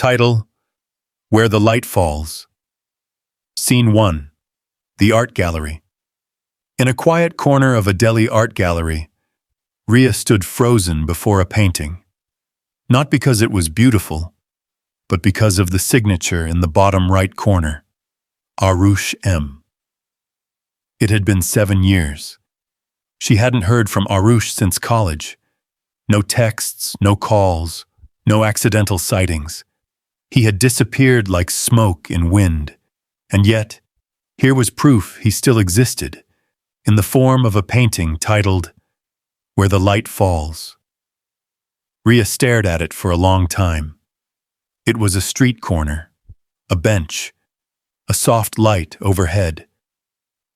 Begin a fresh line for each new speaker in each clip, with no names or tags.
Title: Where the Light Falls. Scene 1. The Art Gallery. In a quiet corner of a Delhi art gallery, Rhea stood frozen before a painting. Not because it was beautiful, but because of the signature in the bottom right corner, Aarush M. It had been 7 years. She hadn't heard from Aarush since college. No texts, no calls, no accidental sightings. He had disappeared like smoke in wind, and yet, here was proof he still existed, in the form of a painting titled, Where the Light Falls. Rhea stared at it for a long time. It was a street corner, a bench, a soft light overhead,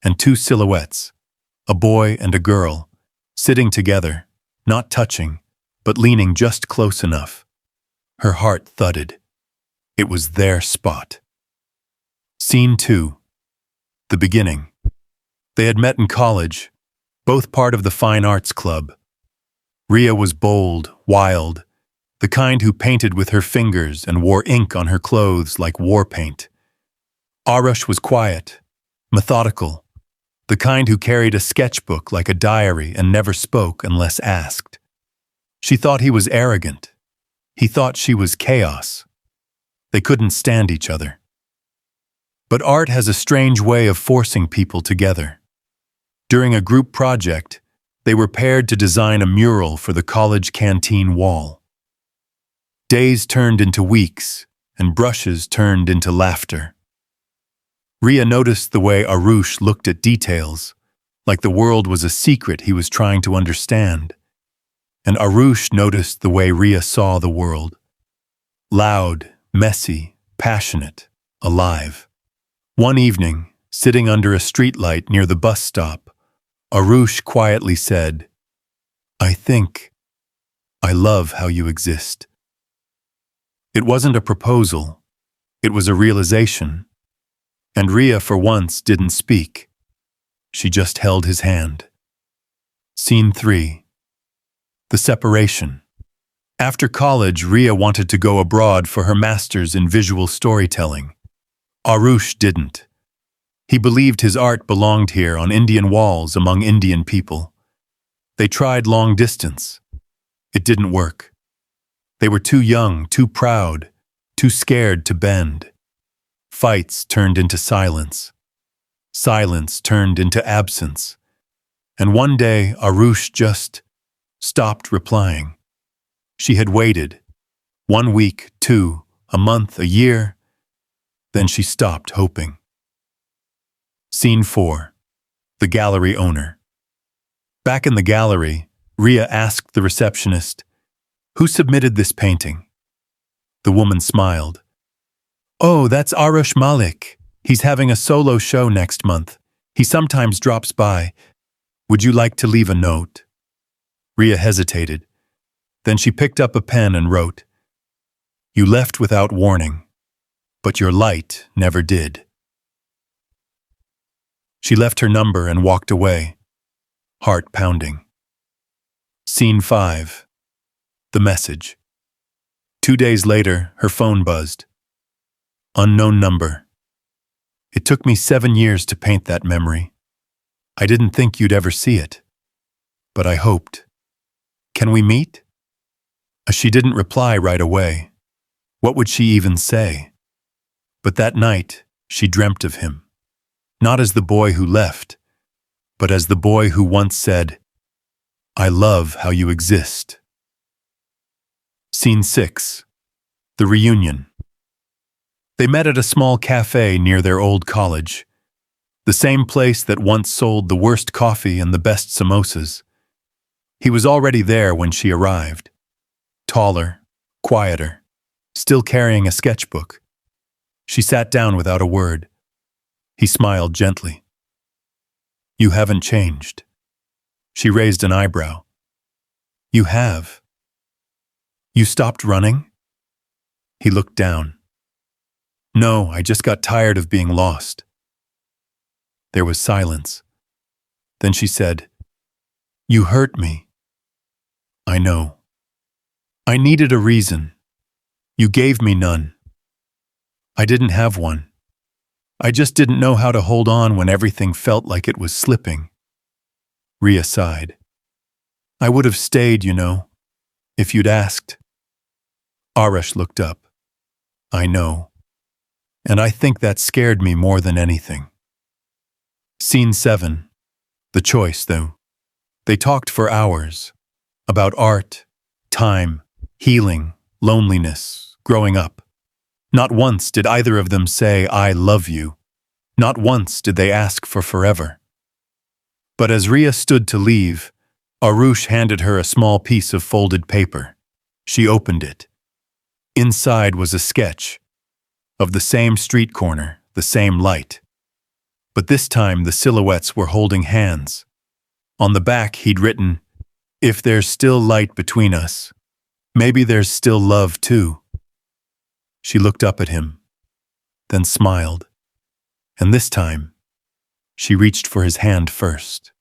and two silhouettes, a boy and a girl, sitting together, not touching, but leaning just close enough. Her heart thudded. It was their spot. Scene 2. The beginning. They had met in college, both part of the Fine Arts Club. Rhea was bold, wild, the kind who painted with her fingers and wore ink on her clothes like war paint. Aarush was quiet, methodical, the kind who carried a sketchbook like a diary and never spoke unless asked. She thought he was arrogant. He thought she was chaos. They couldn't stand each other. But art has a strange way of forcing people together. During a group project, they were paired to design a mural for the college canteen wall. Days turned into weeks, and brushes turned into laughter. Rhea noticed the way Aarush looked at details, like the world was a secret he was trying to understand. And Aarush noticed the way Rhea saw the world. Loud, messy, passionate, alive. One evening, sitting under a streetlight near the bus stop, Aarush quietly said, I love how you exist. It wasn't a proposal, it was a realization. And Rhea for once didn't speak. She just held his hand. Scene 3. The separation. After college, Rhea wanted to go abroad for her master's in visual storytelling. Aarush didn't. He believed his art belonged here on Indian walls among Indian people. They tried long distance. It didn't work. They were too young, too proud, too scared to bend. Fights turned into silence. Silence turned into absence. And one day, Aarush just stopped replying. She had waited. 1 week, 2, a month, a year. Then she stopped hoping. Scene 4. The gallery owner. Back in the gallery, Rhea asked the receptionist, "Who submitted this painting?" The woman smiled. "Oh, that's Aarush Malik. He's having a solo show next month. He sometimes drops by. Would you like to leave a note?" Rhea hesitated. Then she picked up a pen and wrote, "You left without warning, but your light never did." She left her number and walked away, heart pounding. Scene 5. The message. 2 days later, her phone buzzed. Unknown number. "It took me 7 years to paint that memory. I didn't think you'd ever see it. But I hoped. Can we meet?" She didn't reply right away. What would she even say? But that night, she dreamt of him. Not as the boy who left, but as the boy who once said, "I love how you exist." Scene 6. The reunion. They met at a small cafe near their old college, the same place that once sold the worst coffee and the best samosas. He was already there when she arrived. Taller, quieter, still carrying a sketchbook. She sat down without a word. He smiled gently. "You haven't changed." She raised an eyebrow. "You have. You stopped running?" He looked down. "No, I just got tired of being lost." There was silence. Then she said, "You hurt me." "I know. I needed a reason. You gave me none. I didn't have one. I just didn't know how to hold on when everything felt like it was slipping. Rhea sighed. I would have stayed, if you'd asked. Aarush looked up. I know. And I think that scared me more than anything. Scene 7. The choice, though. They talked for hours. About art, time, healing, loneliness, growing up. Not once did either of them say, I love you. Not once did they ask for forever. But as Rhea stood to leave, Aarush handed her a small piece of folded paper. She opened it. Inside was a sketch of the same street corner, the same light. But this time the silhouettes were holding hands. On the back he'd written, if there's still light between us, maybe there's still love too. She looked up at him, then smiled. And this time, she reached for his hand first.